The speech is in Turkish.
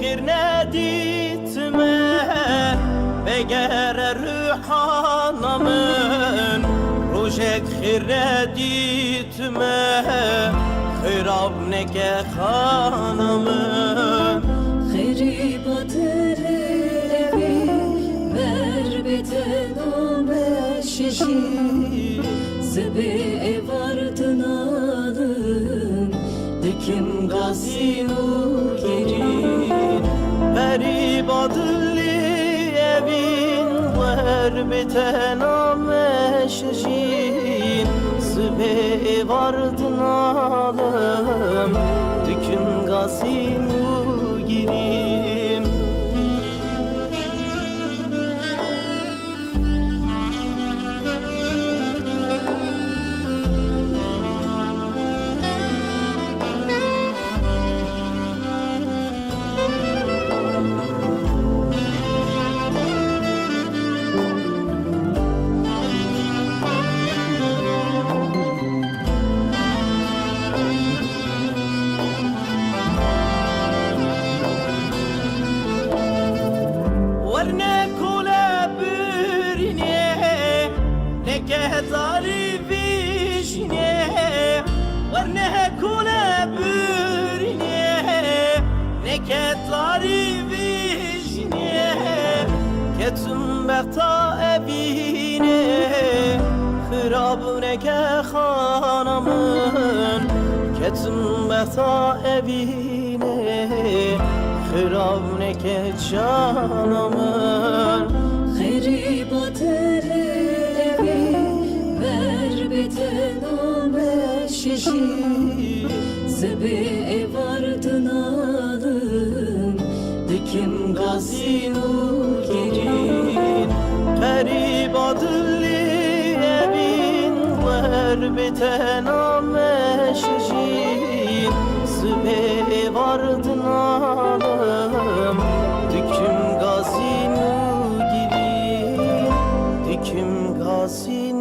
خير ناديتمه بقر روحانا من روشك خير ناديتمه خراب نكه خانا من خيري بطل evi ver betename şişi Sebe evardın alım dikim gazino gerin Veri badılli evin ver betename şişin Sebe evardın alım dikim gazino gerin بختا evine خراب نکه خانمın Ketim beta evine خراب نکه canımın Kheri batır evi ver betename şişi Sebe evardın alım dikim gazino gerin Garip adılli evin ver betename şişin Sıbe vardın alım dikim gazino girin dikim gazino